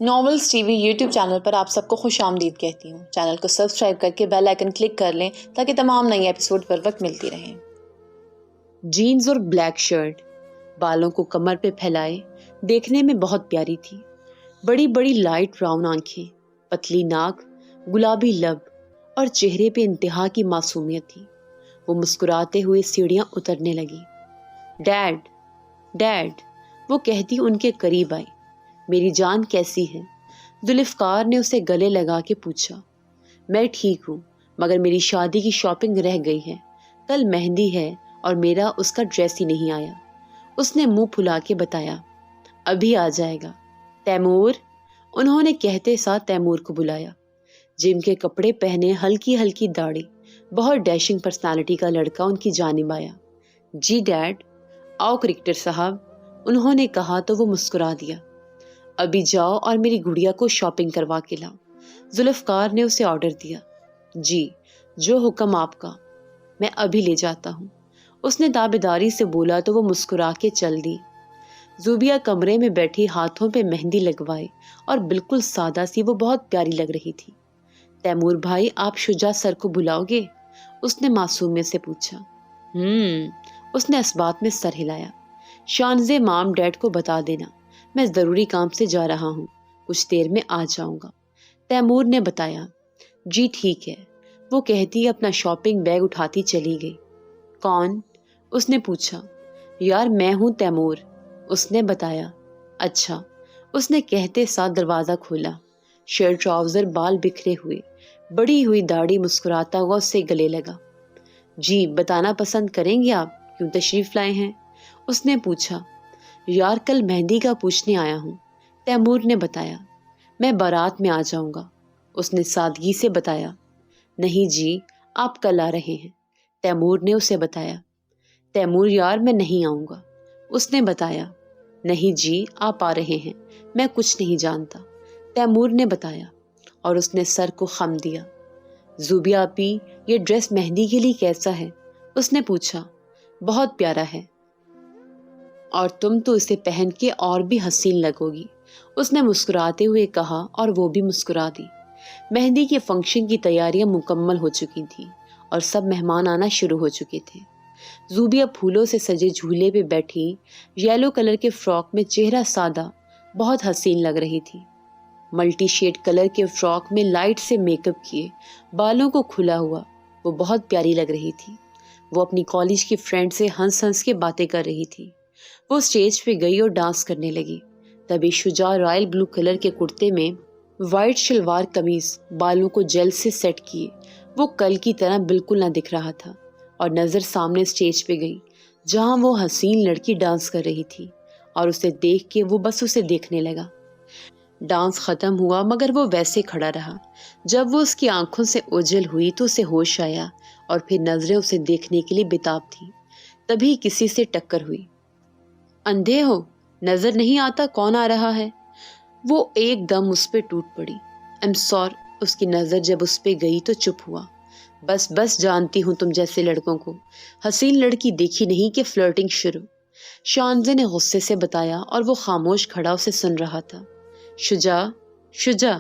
Novels T V YouTube channel پر آپ سب کو خوش آمدید کہتی ہوں۔ چینل کو سبسکرائب کر کے بیل آئیکن کلک کر لیں تاکہ تمام نئی ایپیسوڈ پر وقت ملتی رہیں۔ جینز اور بلیک شرٹ، بالوں کو کمر پہ پھیلائے، دیکھنے میں بہت پیاری تھی۔ بڑی بڑی لائٹ براؤن آنکھیں، پتلی ناک، گلابی لب اور چہرے پہ انتہا کی معصومیت تھی۔ وہ مسکراتے ہوئے سیڑھیاں اترنے لگی۔ ڈیڈ ڈیڈ، وہ کہتی ان کے قریب آئی۔ میری جان کیسی ہے؟ ذوالفقار نے اسے گلے لگا کے پوچھا۔ میں ٹھیک ہوں، مگر میری شادی کی شاپنگ رہ گئی ہے۔ کل مہندی ہے اور میرا اس کا ڈریس ہی نہیں آیا۔ اس نے منہ پھلا کے بتایا۔ ابھی آ جائے گا۔ تیمور، انہوں نے کہتے ساتھ تیمور کو بلایا۔ جم کے کپڑے پہنے، ہلکی ہلکی داڑھی، بہت ڈیشنگ پرسنالٹی کا لڑکا ان کی جانب آیا۔ جی ڈیڈ۔ آؤ کرکٹر صاحب، انہوں نے کہا تو وہ مسکرا دیا۔ ابھی جاؤ اور میری گڑیا کو شاپنگ کروا کے لاؤ، ذوالفقار نے اسے آرڈر دیا۔ جی، جو حکم آپ کا، میں ابھی لے جاتا ہوں، اس نے تابیداری سے بولا تو وہ مسکرا کے چل دی۔ زوبیہ کمرے میں بیٹھی ہاتھوں پہ مہندی لگوائے اور بالکل سادہ سی وہ بہت پیاری لگ رہی تھی۔ تیمور بھائی، آپ شجاع سر کو بلاؤ گے؟ اس نے معصومیت سے پوچھا۔ اس نے اس بات میں سر ہلایا۔ شانزے مام ڈیڈ کو بتا دینا، میں ضروری کام سے جا رہا ہوں، کچھ دیر میں آ جاؤں گا، تیمور نے بتایا۔ جی ٹھیک ہے، وہ کہتی اپنا شاپنگ بیگ اٹھاتی چلی گئی۔ کون؟ اس نے پوچھا۔ یار میں ہوں تیمور، اس نے بتایا۔ اچھا، اس نے کہتے ساتھ دروازہ کھولا۔ شرٹ ٹراؤزر، بال بکھرے ہوئے، بڑی ہوئی داڑھی، مسکراتا ہوا اس سے گلے لگا۔ جی بتانا پسند کریں گے آپ کیوں تشریف لائے ہیں؟ اس نے پوچھا۔ یار کل مہندی کا پوچھنے آیا ہوں، تیمور نے بتایا۔ میں بارات میں آ جاؤں گا، اس نے سادگی سے بتایا۔ نہیں جی، آپ کل آ رہے ہیں، تیمور نے اسے بتایا۔ تیمور یار میں نہیں آؤں گا، اس نے بتایا۔ نہیں جی، آپ آ رہے ہیں، میں کچھ نہیں جانتا، تیمور نے بتایا، اور اس نے سر کو خم دیا۔ زوبیہ آپی، یہ ڈریس مہندی کے لیے کیسا ہے؟ اس نے پوچھا۔ بہت پیارا ہے، اور تم تو اسے پہن کے اور بھی حسین لگو گی، اس نے مسکراتے ہوئے کہا، اور وہ بھی مسکرا دی۔ مہندی کے فنکشن کی تیاریاں مکمل ہو چکی تھیں اور سب مہمان آنا شروع ہو چکے تھے۔ زوبیہ پھولوں سے سجے جھولے پہ بیٹھی، یلو کلر کے فراک میں چہرہ سادہ، بہت حسین لگ رہی تھی۔ ملٹی شیڈ کلر کے فراک میں لائٹ سے میک اپ کیے، بالوں کو کھلا ہوا، وہ بہت پیاری لگ رہی تھی۔ وہ اپنی کالج کی فرینڈ سے ہنس ہنس کے باتیں کر رہی تھی۔ وہ اسٹیج پہ گئی اور ڈانس کرنے لگی۔ تبھی شجاع رائل بلو کلر کے کرتے میں، وائٹ شلوار قمیض، بالوں کو جیل سے سیٹ کیے، وہ کل کی طرح بالکل نہ دکھ رہا تھا، اور نظر سامنے اسٹیج پہ گئی جہاں وہ حسین لڑکی ڈانس کر رہی تھی، اور اسے دیکھ کے وہ بس اسے دیکھنے لگا۔ ڈانس ختم ہوا مگر وہ ویسے کھڑا رہا۔ جب وہ اس کی آنکھوں سے اوجھل ہوئی تو اسے ہوش آیا، اور پھر نظریں اسے دیکھنے کے لیے بےتاب تھیں۔ تبھی کسی سے ٹکر ہوئی۔ اندھے ہو، نظر نہیں آتا کون آ رہا ہے؟ وہ ایک دم اس پہ ٹوٹ پڑی۔ ایم سوری، اس کی نظر جب اس پہ گئی تو چپ ہوا۔ بس بس، جانتی ہوں تم جیسے لڑکوں کو، حسین لڑکی دیکھی نہیں کہ فلرٹنگ شروع، شانزے نے غصے سے بتایا، اور وہ خاموش کھڑا اسے سن رہا تھا۔ شجاع، شجاع،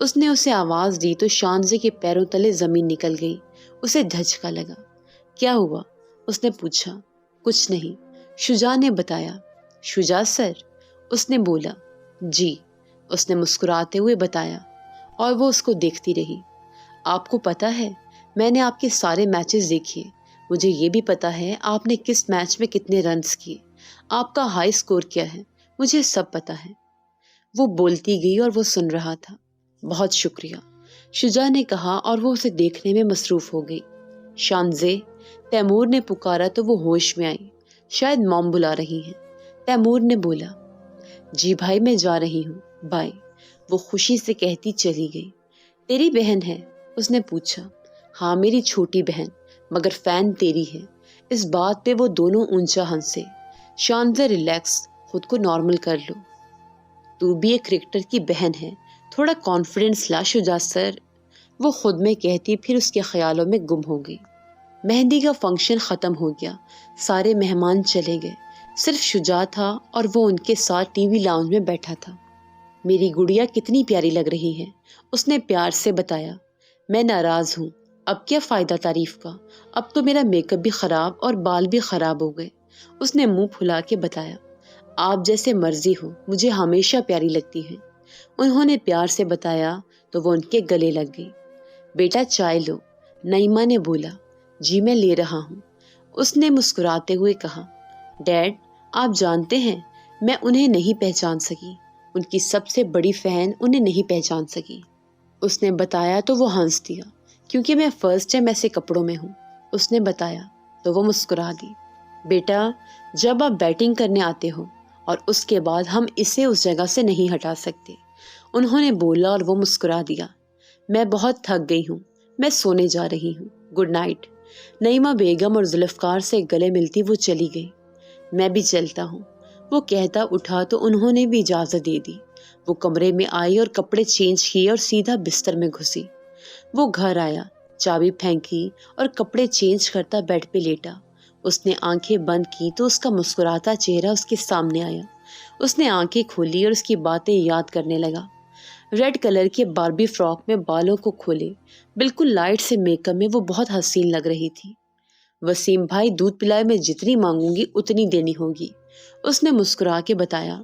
اس نے اسے آواز دی تو شانزے کے پیروں تلے زمین نکل گئی۔ اسے دھچکا لگا۔ کیا ہوا؟ اس نے پوچھا۔ کچھ نہیں، شجاع نے بتایا۔ شجاع سر؟ اس نے بولا۔ جی، اس نے مسکراتے ہوئے بتایا، اور وہ اس کو دیکھتی رہی۔ آپ کو پتا ہے، میں نے آپ کے سارے میچز دیکھے، مجھے یہ بھی پتا ہے آپ نے کس میچ میں کتنے رنز کیے، آپ کا ہائی سکور کیا ہے، مجھے سب پتا ہے۔ وہ بولتی گئی اور وہ سن رہا تھا۔ بہت شکریہ، شجاع نے کہا، اور وہ اسے دیکھنے میں مصروف ہو گئی۔ شانزے، تیمور نے پکارا تو وہ ہوش میں آئی۔ شاید مام بلا رہی ہیں، تیمور نے بولا۔ جی بھائی، میں جا رہی ہوں، بائے، وہ خوشی سے کہتی چلی گئی۔ تیری بہن ہے؟ اس نے پوچھا۔ ہاں، میری چھوٹی بہن، مگر فین تیری ہے۔ اس بات پہ وہ دونوں اونچا ہنسے۔ شانزے ریلیکس، خود کو نارمل کر لو، تو بھی ایک کرکٹر کی بہن ہے، تھوڑا کانفیڈنس لا شجاع سر، وہ خود میں کہتی، پھر اس کے خیالوں میں گم ہو گئی۔ مہندی کا فنکشن ختم ہو گیا، سارے مہمان چلے گئے، صرف شجاع تھا، اور وہ ان کے ساتھ ٹی وی لاؤنج میں بیٹھا تھا۔ میری گڑیا کتنی پیاری لگ رہی ہے، اس نے پیار سے بتایا۔ میں ناراض ہوں، اب کیا فائدہ تعریف کا، اب تو میرا میک اپ بھی خراب اور بال بھی خراب ہو گئے۔ اس نے منہ پھلا کے بتایا، آپ جیسے مرضی ہو، مجھے ہمیشہ پیاری لگتی ہیں۔ انہوں نے پیار سے بتایا تو وہ ان کے گلے لگ گئی۔ بیٹا چائے لو، نعیمہ نے بولا۔ جی میں لے رہا ہوں، اس نے مسکراتے ہوئے کہا۔ ڈیڈ، آپ جانتے ہیں میں انہیں نہیں پہچان سکی، ان کی سب سے بڑی فین انہیں نہیں پہچان سکی۔ اس نے بتایا تو وہ ہنس دیا۔ کیونکہ میں فرسٹ ٹائم ایسے کپڑوں میں ہوں، اس نے بتایا تو وہ مسکرا دی۔ بیٹا، جب آپ بیٹنگ کرنے آتے ہو اور اس کے بعد ہم اسے اس جگہ سے نہیں ہٹا سکتے، انہوں نے بولا اور وہ مسکرا دیا۔ میں بہت تھک گئی ہوں، میں سونے جا رہی ہوں، گڈ نائٹ۔ نعیمہ بیگم اور ذوالفقار سے گلے ملتی وہ چلی گئی۔ میں بھی چلتا ہوں، وہ کہتا اٹھا تو انہوں نے بھی اجازت دے دی۔ وہ کمرے میں آئی اور کپڑے چینج کیے اور سیدھا بستر میں گھسی۔ وہ گھر آیا، چابی پھینکی اور کپڑے چینج کرتا بیڈ پہ لیٹا۔ اس نے آنکھیں بند کی تو اس کا مسکراتا چہرہ اس کے سامنے آیا۔ اس نے آنکھیں کھولی اور اس کی باتیں یاد کرنے لگا۔ ریڈ کلر کے باربی فراک میں بالوں کو کھولے، بالکل لائٹ سے میک اپ میں وہ بہت حسین لگ رہی تھی۔ وسیم بھائی، دودھ پلائے میں جتنی مانگوں گی اتنی دینی ہوگی، اس نے مسکرا کے بتایا۔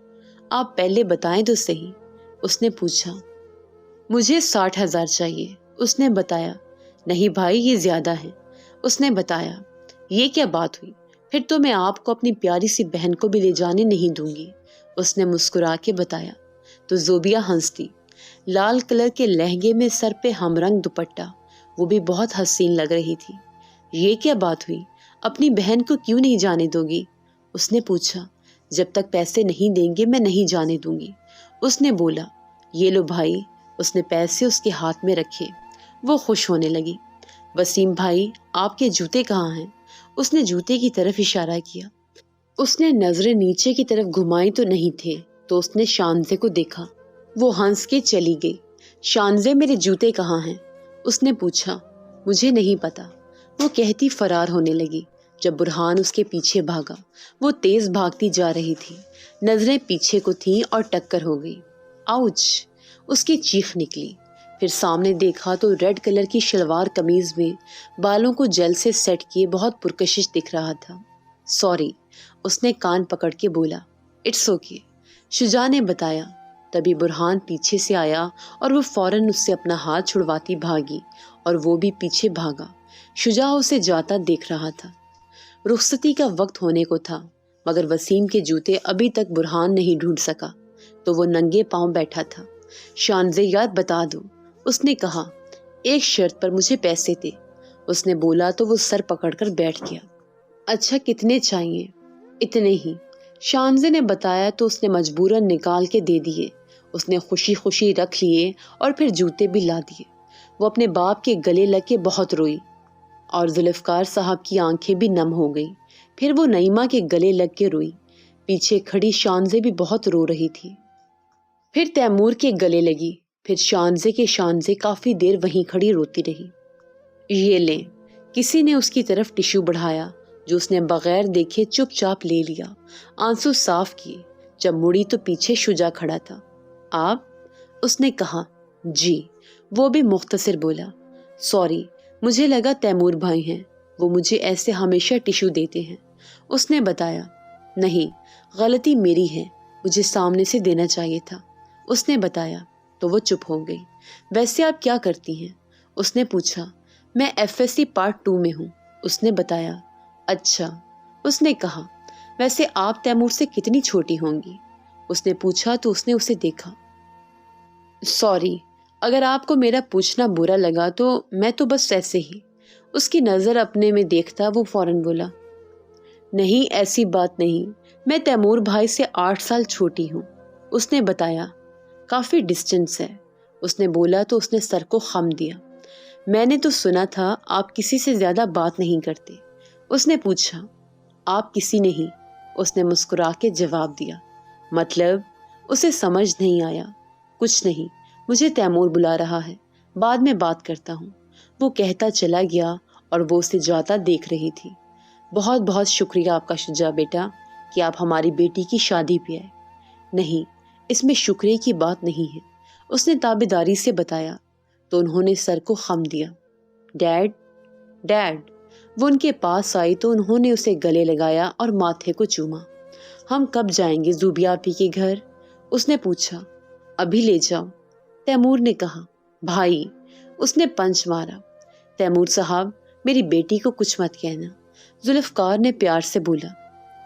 آپ پہلے بتائیں تو صحیح، اس نے پوچھا۔ مجھے 60,000 چاہیے، اس نے بتایا۔ نہیں بھائی، یہ زیادہ ہے، اس نے بتایا۔ یہ کیا بات ہوئی؟ پھر تو میں آپ کو اپنی پیاری سی بہن کو بھی لے جانے نہیں دوں گی، اس نے مسکرا کے بتایا۔ تو زوبیہ ہنس دی۔ لال کلر کے لہنگے میں سر پہ ہم رنگ دوپٹہ، وہ بھی بہت حسین لگ رہی تھی۔ یہ کیا بات ہوئی؟ اپنی بہن کو کیوں نہیں جانے دو گی؟ اس نے پوچھا۔ جب تک پیسے نہیں دیں گے میں نہیں جانے دوں گی، اس نے بولا۔ یہ لو بھائی، اس نے پیسے اس کے ہاتھ میں رکھے۔ وہ خوش ہونے لگی۔ وسیم بھائی، آپ کے جوتے کہاں ہیں؟ اس نے جوتے کی طرف اشارہ کیا۔ اس نے نظریں نیچے کی طرف گھمائی تو نہیں تھے، تو اس نے شانزے کو دیکھا۔ وہ ہنس کے چلی گئی۔ شانزے، میرے جوتے کہاں ہیں؟ اس نے پوچھا۔ مجھے نہیں پتا، وہ کہتی فرار ہونے لگی۔ جب برہان اس کے پیچھے بھاگا، وہ تیز بھاگتی جا رہی تھی، نظریں پیچھے کو تھیں اور ٹکر ہو گئی۔ آؤچ! اس کی چیخ نکلی۔ پھر سامنے دیکھا تو ریڈ کلر کی شلوار قمیض میں بالوں کو جل سے سیٹ کیے بہت پرکشش دکھ رہا تھا۔ سوری، اس نے کان پکڑ کے بولا۔ اٹس اوکے، شجاع نے بتایا۔ تبھی برہان پیچھے سے آیا اور وہ فوراً اس سے اپنا ہاتھ چھڑواتی بھاگی اور وہ بھی پیچھے بھاگا۔ شجاع اسے جاتا دیکھ رہا تھا۔ رخصتی کا وقت ہونے کو تھا، مگر وسیم کے جوتے ابھی تک برہان نہیں ڈھونڈ سکا، تو وہ ننگے پاؤں بیٹھا تھا۔ شانزے، یاد بتا دو، اس نے کہا۔ ایک شرط پر مجھے پیسے دے، اس نے بولا تو وہ سر پکڑ کر بیٹھ گیا۔ اچھا، کتنے چاہیے؟ اتنے ہی، شانزے نے بتایا تو اس نے مجبوراً نکال کے دے دیے۔ اس نے خوشی خوشی رکھ لیے اور پھر جوتے بھی لا دیے۔ وہ اپنے باپ کے گلے لگ کے بہت روئی اور ذوالفقار صاحب کی آنکھیں بھی نم ہو گئیں۔ پھر وہ نعیمہ کے گلے لگ کے روئی۔ پیچھے کھڑی شانزے بھی بہت رو رہی تھی۔ پھر تیمور کے گلے لگی۔ پھر شانزے کافی دیر وہیں کھڑی روتی رہی۔ یہ لیں، کسی نے اس کی طرف ٹشو بڑھایا جو اس نے بغیر دیکھے چپ چاپ لے لیا۔ آنسو صاف کیے۔ جب مڑی تو پیچھے شجاع کھڑا تھا۔ آپ؟ اس نے کہا۔ جی، وہ بھی مختصر بولا۔ سوری، مجھے لگا تیمور بھائی ہیں، وہ مجھے ایسے ہمیشہ ٹشو دیتے ہیں، اس نے بتایا۔ نہیں، غلطی میری ہے، مجھے سامنے سے دینا چاہیے تھا، اس نے بتایا۔ تو وہ چپ ہو گئی۔ ویسے آپ کیا کرتی ہیں؟ اس نے پوچھا۔ میں FSC پارٹ 2 میں ہوں، اس نے بتایا۔ اچھا، اس نے کہا۔ ویسے آپ تیمور سے کتنی چھوٹی ہوں گی؟ اس نے پوچھا تو اس نے اسے دیکھا۔ سوری، اگر آپ کو میرا پوچھنا برا لگا تو میں تو بس ایسے ہی، اس کی نظر اپنے میں دیکھتا وہ فوراً بولا۔ نہیں، ایسی بات نہیں، میں تیمور بھائی سے 8 سال چھوٹی ہوں، اس نے بتایا۔ کافی ڈسٹینس ہے، اس نے بولا تو اس نے سر کو خم دیا۔ میں نے تو سنا تھا آپ کسی سے زیادہ بات نہیں کرتے، اس نے پوچھا۔ آپ کسی نہیں، اس نے مسکرا کے جواب دیا۔ مطلب؟ اسے سمجھ نہیں آیا۔ کچھ نہیں، مجھے تیمور بلا رہا ہے، بعد میں بات کرتا ہوں، وہ کہتا چلا گیا اور وہ اسے جاتا دیکھ رہی تھی۔ بہت بہت شکریہ آپ کا شجاع بیٹا کہ آپ ہماری بیٹی کی شادی پہ آئے۔ نہیں، اس میں شکریہ کی بات نہیں ہے، اس نے تابیداری سے بتایا تو انہوں نے سر کو خم دیا۔ ڈیڈ ڈیڈ، وہ ان کے پاس آئی تو انہوں نے اسے گلے لگایا اور ماتھے کو چوما۔ ہم کب جائیں گے زوبیا آپی کے گھر؟ اس نے پوچھا۔ ابھی لے جاؤ، تیمور نے کہا۔ بھائی، اس نے پنچ مارا۔ تیمور صاحب، میری بیٹی کو کچھ مت کہنا، ذوالفقار نے پیار سے بولا۔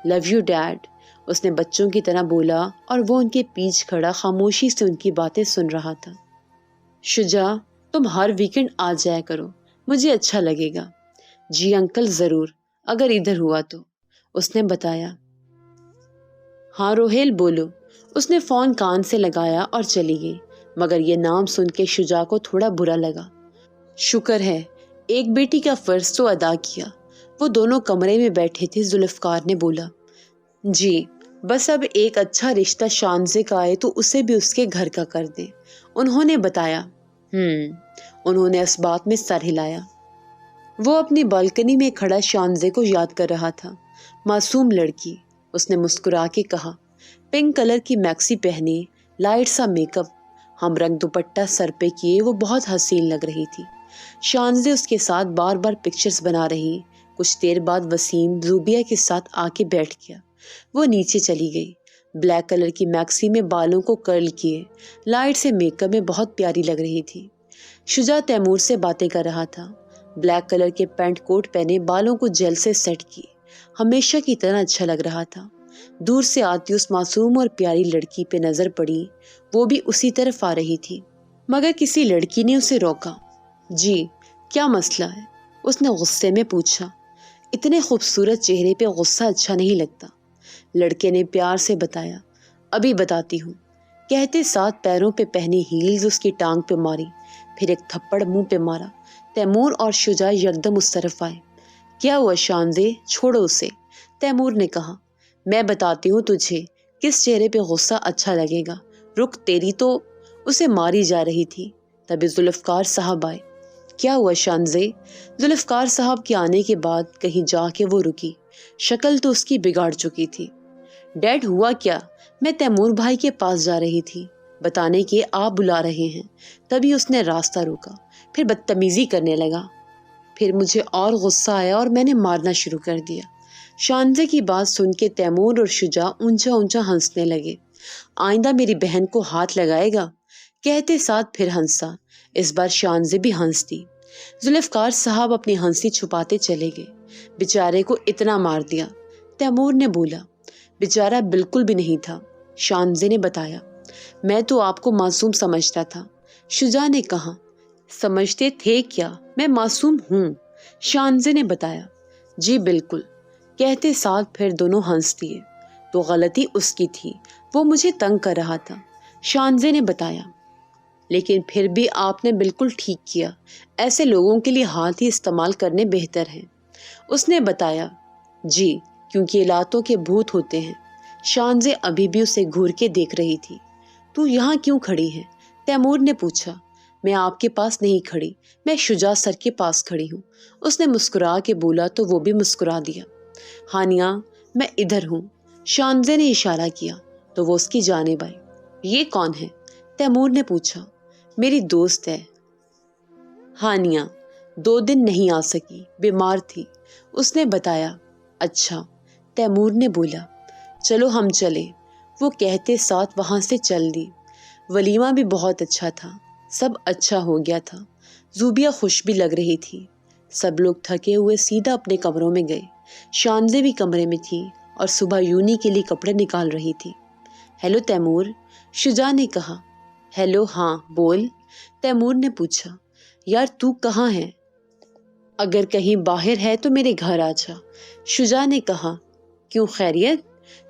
لو یو ڈیڈ، اس نے بچوں کی طرح بولا اور وہ ان کے پیچھے کھڑا خاموشی سے ان کی باتیں سن رہا تھا۔ شجاع، تم ہر ویکنڈ آ جایا کرو، مجھے اچھا لگے گا۔ جی انکل، ضرور، اگر ادھر ہوا تو، اس نے بتایا۔ ہاں روہیل، بولو، اس نے فون کان سے لگایا اور چلی گئی، مگر یہ نام سن کے شجاع کو تھوڑا برا لگا۔ شکر ہے، ایک بیٹی کا فرض تو ادا کیا۔ وہ دونوں کمرے میں بیٹھے تھے۔ ذوالفقار نے بولا، جی بس اب ایک اچھا رشتہ شانزے کا آئے تو اسے بھی اس کے گھر کا کر دیں، انہوں نے بتایا۔ انہوں نے اس بات میں سر ہلایا۔ وہ اپنی بالکنی میں کھڑا شانزے کو یاد کر رہا تھا۔ معصوم لڑکی، اس نے مسکرا کے کہا۔ پنک کلر کی میکسی پہنے، لائٹ سا میک اپ، ہم رنگ دوپٹہ سر پہ کیے، وہ بہت حسین لگ رہی تھی۔ شانزے اس کے ساتھ بار بار پکچرز بنا رہی۔ کچھ دیر بعد وسیم زوبیا کے ساتھ آ کے بیٹھ گیا۔ وہ نیچے چلی گئی۔ بلیک کلر کی میکسی میں بالوں کو کرل کیے، لائٹ سے میک اپ میں بہت پیاری لگ رہی تھی۔ شجاع تیمور سے باتیں کر رہا تھا۔ بلیک کلر کے پینٹ کوٹ پہنے، بالوں کو جیل سے سیٹ کیے، ہمیشہ کی طرح اچھا لگ رہا تھا۔ دور سے آتی اس معصوم اور پیاری لڑکی پہ نظر پڑی، وہ بھی اسی طرف آ رہی تھی، مگر کسی لڑکی نے اسے روکا۔ جی کیا مسئلہ ہے؟ اس نے غصے میں پوچھا۔ اتنے خوبصورت چہرے پہ غصہ اچھا نہیں لگتا، لڑکے نے پیار سے بتایا۔ ابھی بتاتی ہوں، کہتے ساتھ پیروں پہ پہنی ہیلز اس کی ٹانگ پہ ماری، پھر ایک تھپڑ منہ پہ مارا۔ تیمور اور شجاع یکدم اس طرف آئے۔ کیا ہوا شانزے، چھوڑو اسے، تیمور نے کہا۔ میں بتاتی ہوں تجھے کس چہرے پہ غصہ اچھا لگے گا، رک، تیری تو اسے ماری جا رہی تھی، تبھی ذوالفقار صاحب آئے۔ کیا ہوا شانزے؟ ذوالفقار صاحب کے آنے کے بعد کہیں جا کے وہ رکی، شکل تو اس کی بگاڑ چکی تھی۔ ڈیڈ ہوا کیا؟ میں تیمور بھائی کے پاس جا رہی تھی، بتانے کے آپ بلا رہے ہیں، تبھی اس نے راستہ روکا، پھر بدتمیزی کرنے لگا، پھر مجھے اور غصہ آیا اور میں نے مارنا شروع کر دیا۔ شانزے کی بات سن کے تیمور اور شجاع اونچا اونچا ہنسنے لگے۔ آئندہ میری بہن کو ہاتھ لگائے گا، کہتے ساتھ پھر ہنسا۔ اس بار شانزے بھی ہنس دی۔ ذوالفقار صاحب اپنی ہنسی چھپاتے چلے گئے۔ بیچارے کو اتنا مار دیا، تیمور نے بولا۔ بیچارہ بالکل بھی نہیں تھا، شانزے نے بتایا۔ میں تو آپ کو معصوم سمجھتا تھا، شجاع نے کہا۔ سمجھتے تھے کیا، میں معصوم ہوں، شانزے نے بتایا۔ جی بالکل، کہتے ساتھ پھر دونوں ہنس دیے۔ تو غلطی اس کی تھی، وہ مجھے تنگ کر رہا تھا، شانزے نے بتایا۔ لیکن پھر بھی آپ نے بالکل ٹھیک کیا، ایسے لوگوں کے لیے ہاتھ ہی استعمال کرنے بہتر ہیں، اس نے بتایا۔ جی کیونکہ یہ لاتوں کے بھوت ہوتے ہیں۔ شانزے ابھی بھی اسے گھور کے دیکھ رہی تھی۔ تو یہاں کیوں کھڑی ہے؟ تیمور نے پوچھا۔ میں آپ کے پاس نہیں کھڑی، میں شجاع سر کے پاس کھڑی ہوں، اس نے مسکرا کے بولا تو وہ بھی مسکرا دیا۔ ہانیہ، میں ادھر ہوں، شانزے نے اشارہ کیا تو وہ اس کی جانب آئی۔ یہ کون ہے؟ تیمور نے پوچھا۔ میری دوست ہے ہانیہ، 2 دن نہیں آ سکی، بیمار تھی، اس نے بتایا۔ اچھا، تیمور نے بولا۔ چلو ہم چلے، وہ کہتے ساتھ وہاں سے چل دی۔ ولیمہ بھی بہت اچھا تھا، سب اچھا ہو گیا تھا، زوبیا خوش بھی لگ رہی تھی۔ سب لوگ تھکے ہوئے سیدھا اپنے کمروں میں گئے۔ شانزے بھی کمرے میں تھی اور صبح یونی کے لیے کپڑے نکال رہی تھی۔ ہیلو تیمور، شجاع نے کہا۔ ہیلو، ہاں بول، تیمور نے پوچھا۔ یار تو کہاں ہے؟ اگر کہیں باہر ہے تو میرے گھر آ جا، شجاع نے کہا۔ کیوں، خیریت؟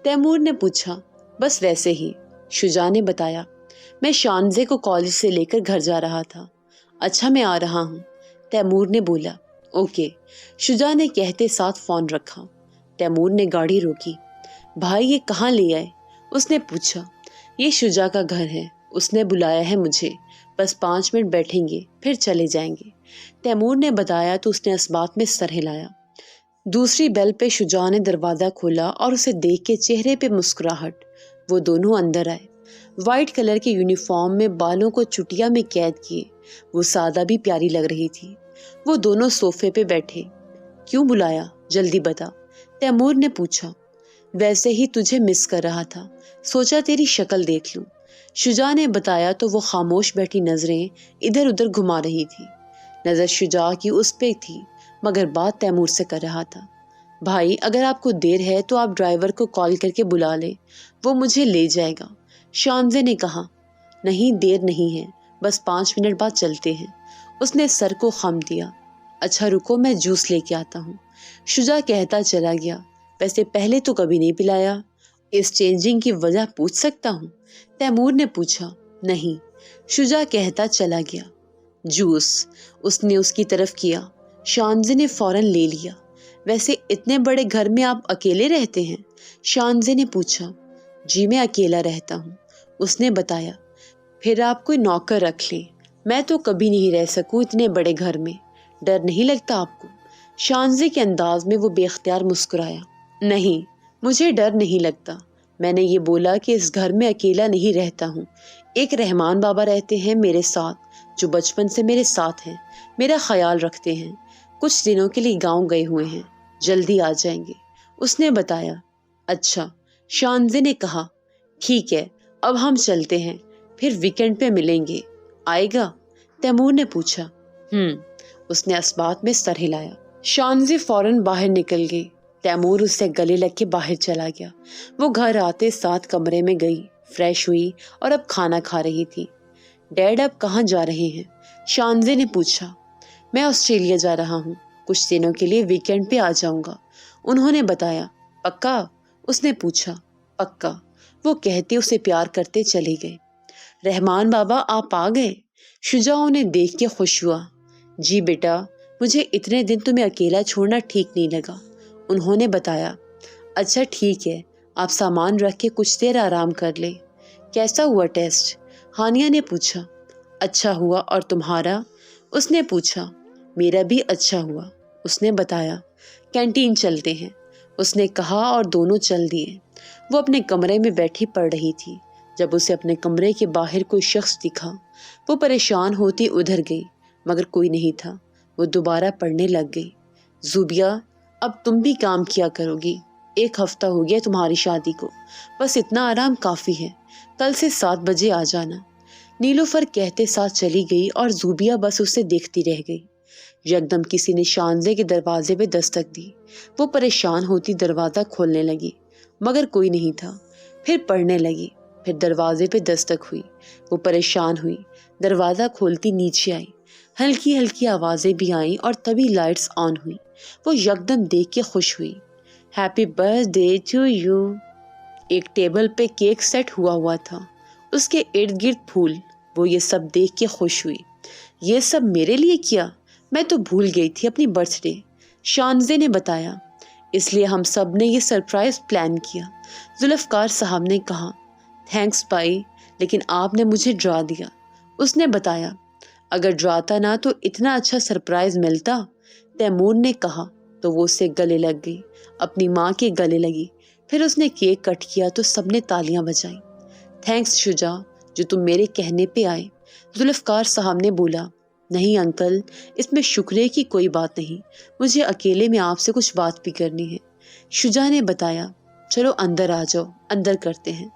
تیمور نے پوچھا۔ بس ویسے ہی، شجاع نے بتایا۔ میں شانزے کو کالج سے لے کر گھر جا رہا تھا۔ اچھا، میں آ رہا ہوں، تیمور نے بولا۔ اوکے، شجاع نے کہتے ساتھ فون رکھا۔ تیمور نے گاڑی روکی۔ بھائی یہ کہاں لے آئے؟ اس نے پوچھا۔ یہ شجاع کا گھر ہے، اس نے بلایا ہے مجھے، بس 5 منٹ بیٹھیں گے پھر چلے جائیں گے، تیمور نے بتایا تو اس نے اس بات میں سر ہلایا۔ دوسری بیل پہ شجاع نے دروازہ کھولا اور اسے دیکھ کے چہرے پہ مسکراہٹ، وہ دونوں اندر آئے۔ وائٹ کلر کے یونیفارم میں بالوں کو چٹیا میں قید کیے وہ سادہ بھی پیاری لگ رہی تھی۔ وہ دونوں صوفے پہ بیٹھے۔ کیوں بلایا؟ جلدی بتا، تیمور نے پوچھا۔ ویسے ہی تجھے مس کر رہا تھا، سوچا تیری شکل دیکھ لوں۔ شجاع نے بتایا تو وہ خاموش بیٹھی نظریں ادھر ادھر گھما رہی تھی۔ نظر شجاع کی اس پہ تھی مگر بات تیمور سے کر رہا تھا۔ بھائی اگر آپ کو دیر ہے تو آپ ڈرائیور کو کال کر کے بلا لیں، وہ مجھے لے جائے گا، شانزے نے کہا۔ نہیں دیر نہیں ہے، بس 5 منٹ بعد چلتے ہیں۔ اس نے سر کو خم دیا۔ اچھا رکو میں جوس لے کے آتا ہوں۔ شجاع کہتا چلا گیا۔ ویسے پہلے تو کبھی نہیں پلایا، اس چینجنگ کی وجہ پوچھ سکتا ہوں؟ تیمور نے پوچھا۔ نہیں، شجاع کہتا چلا گیا۔ جوس اس نے اس کی طرف کیا۔ شانزے نے فوراً لے لیا۔ ویسے اتنے بڑے گھر میں آپ اکیلے رہتے ہیں؟ شانزے نے پوچھا۔ جی میں اکیلا رہتا ہوں، اس نے بتایا۔ پھر آپ کوئی نوکر رکھ لیں، میں تو کبھی نہیں رہ سکوں اتنے بڑے گھر میں۔ ڈر نہیں لگتا آپ کو؟ شانزے کے انداز میں وہ بے اختیار مسکرایا۔ نہیں، مجھے ڈر نہیں لگتا، میں نے یہ بولا کہ اس گھر میں اکیلا نہیں رہتا ہوں، ایک رحمان بابا رہتے ہیں میرے ساتھ، جو بچپن سے میرے ساتھ ہیں، میرا خیال رکھتے ہیں، کچھ دنوں کے لیے گاؤں گئے ہوئے ہیں، جلدی آ جائیں گے، اس نے بتایا۔ اچھا، شانزے نے کہا۔ ٹھیک ہے، اب ہم چلتے ہیں، پھر ویکنڈ پہ ملیں گے، آئے گا؟ تیمور نے پوچھا۔ اس نے اس بات میں سر ہلایا۔ شانزے فوراً باہر نکل گئی۔ تیمور اس سے گلے لگ کے باہر چلا گیا۔ وہ گھر آتے ساتھ کمرے میں گئی، فریش ہوئی اور اب کھانا کھا رہی تھی۔ ڈیڈ اب کہاں جا رہے ہیں؟ شانزے نے پوچھا۔ میں آسٹریلیا جا رہا ہوں، کچھ دنوں کے لیے ویکنڈ پہ آ جاؤں گا، انہوں نے بتایا۔ پکا؟ اس نے پوچھا۔ پکا، وہ کہتے اسے پیار کرتے چلے گئے۔ رحمان بابا آپ آ گئے؟ شجاع انہیں دیکھ کے خوش ہوا۔ جی بیٹا، مجھے اتنے دن تمہیں اکیلا چھوڑنا ٹھیک نہیں لگا، انہوں نے بتایا۔ اچھا ٹھیک ہے، آپ سامان رکھ کے کچھ دیر آرام کر لیں۔ کیسا ہوا ٹیسٹ؟ ہانیہ نے پوچھا۔ اچھا ہوا، اور تمہارا؟ اس نے پوچھا۔ میرا بھی اچھا ہوا، اس نے بتایا۔ کینٹین چلتے ہیں، اس نے کہا اور دونوں چل دیے۔ وہ اپنے کمرے میں بیٹھی پڑھ رہی تھی جب اسے اپنے کمرے کے باہر کوئی شخص دکھا۔ وہ پریشان ہوتی ادھر گئی مگر کوئی نہیں تھا۔ وہ دوبارہ پڑھنے لگ گئی۔ زوبیہ، اب تم بھی کام کیا کرو گی، 1 ہفتہ ہو گیا تمہاری شادی کو، بس اتنا آرام کافی ہے، کل سے 7 بجے آ جانا۔ نیلوفر کہتے ساتھ چلی گئی اور زوبیہ بس اسے دیکھتی رہ گئی۔ یکدم کسی نے شانزے کے دروازے پہ دستک دی۔ وہ پریشان ہوتی دروازہ کھولنے لگی مگر کوئی نہیں تھا۔ پھر پڑھنے لگی، پھر دروازے پہ دستک ہوئی۔ وہ پریشان ہوئی، دروازہ کھولتی نیچے آئی، ہلکی ہلکی آوازیں بھی آئیں اور تبھی لائٹس آن ہوئی۔ وہ یکدم دیکھ کے خوش ہوئی۔ ہیپی برتھ ڈے ٹو یو۔ ایک ٹیبل پہ کیک سیٹ ہوا تھا، اس کے ارد گرد پھول۔ وہ یہ سب دیکھ کے خوش ہوئی۔ یہ سب میرے لیے کیا؟ میں تو بھول گئی تھی اپنی برتھ ڈے، شانزے نے بتایا۔ اس لیے ہم سب نے یہ سرپرائز پلان کیا، ذوالفقار صاحب نے کہا۔ تھینکس بھائی، لیکن آپ نے مجھے ڈرا دیا، اس نے بتایا۔ اگر ڈراتا نہ تو اتنا اچھا سرپرائز ملتا، تیمور نے کہا تو وہ اس سے گلے لگ گئی، اپنی ماں کے گلے لگی۔ پھر اس نے کیک کٹ کیا تو سب نے تالیاں بجائیں۔ تھینکس شجاع، جو تم میرے کہنے پہ آئے، ذوالفقار صاحب نے بولا۔ نہیں انکل، اس میں شکریہ کی کوئی بات نہیں، مجھے اکیلے میں آپ سے کچھ بات بھی کرنی ہے، شجاع نے بتایا۔ چلو اندر آ جاؤ، اندر کرتے ہیں،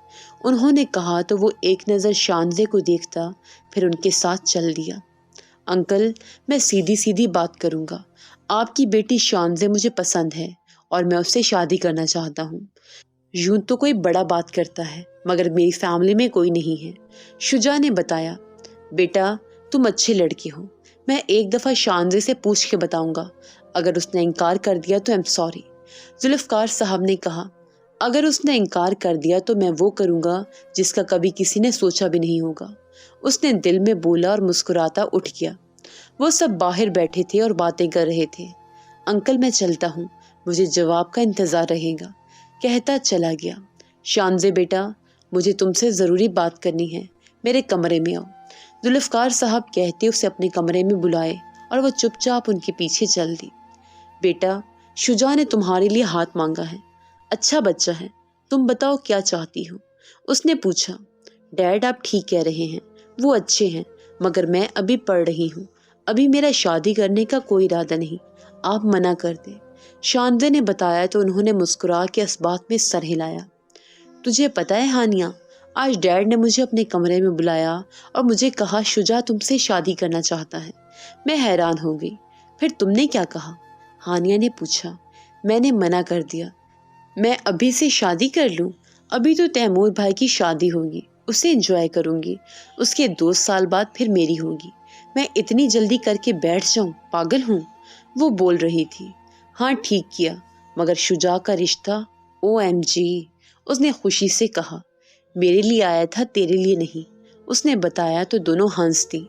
انہوں نے کہا تو وہ ایک نظر شانزے کو دیکھتا پھر ان کے ساتھ چل دیا۔ انکل، میں سیدھی سیدھی بات کروں گا، آپ کی بیٹی شانزے مجھے پسند ہے اور میں اس سے شادی کرنا چاہتا ہوں۔ یوں تو کوئی بڑا بات کرتا ہے مگر میری فیملی میں کوئی نہیں ہے، شجاع نے بتایا۔ بیٹا تم اچھے لڑکی ہو، میں ایک دفعہ شانزے سے پوچھ کے بتاؤں گا، اگر اس نے انکار کر دیا تو ایم سوری، ذوالفقار صاحب نے کہا۔ اگر اس نے انکار کر دیا تو میں وہ کروں گا جس کا کبھی کسی نے سوچا بھی نہیں ہوگا، اس نے دل میں بولا اور مسکراتا اٹھ گیا۔ وہ سب باہر بیٹھے تھے اور باتیں کر رہے تھے۔ انکل میں چلتا ہوں، مجھے جواب کا انتظار رہے گا، کہتا چلا گیا۔ شانزے بیٹا، مجھے تم سے ضروری بات کرنی ہے، میرے کمرے میں آؤ، ذوالفقار صاحب کہتے اسے اپنے کمرے میں بلائے اور وہ چپ چاپ ان کے پیچھے چل دی۔ بیٹا، شجاع نے تمہارے لیے ہاتھ مانگا ہے، اچھا بچہ ہے، تم بتاؤ کیا چاہتی ہو، اس نے پوچھا۔ ڈیڈ آپ ٹھیک کہہ رہے ہیں، وہ اچھے ہیں، مگر میں ابھی پڑھ رہی ہوں، ابھی میرا شادی کرنے کا کوئی ارادہ نہیں، آپ منع کر دیں۔ شاندے نے بتایا تو انہوں نے مسکرا کے اس بات میں سر ہلایا۔ تجھے پتہ ہے ہانیہ، آج ڈیڈ نے مجھے اپنے کمرے میں بلایا اور مجھے کہا شجاع تم سے شادی کرنا چاہتا ہے۔ میں حیران ہو گئی۔ پھر تم نے کیا کہا؟ ہانیہ نے پوچھا۔ میں نے منع کر دیا۔ میں ابھی سے شادی کر لوں؟ ابھی تو تیمور بھائی کی شادی ہوگی، اسے انجوائے کروں گی، اس کے 2 سال بعد پھر میری ہوگی۔ میں اتنی جلدی کر کے بیٹھ جاؤں؟ پاگل ہوں؟ وہ بول رہی تھی۔ ہاں ٹھیک کیا، مگر شجاع کا رشتہ OMG، اس نے خوشی سے کہا۔ میرے لیے آیا تھا، تیرے لیے نہیں، اس نے بتایا تو دونوں ہنس دی۔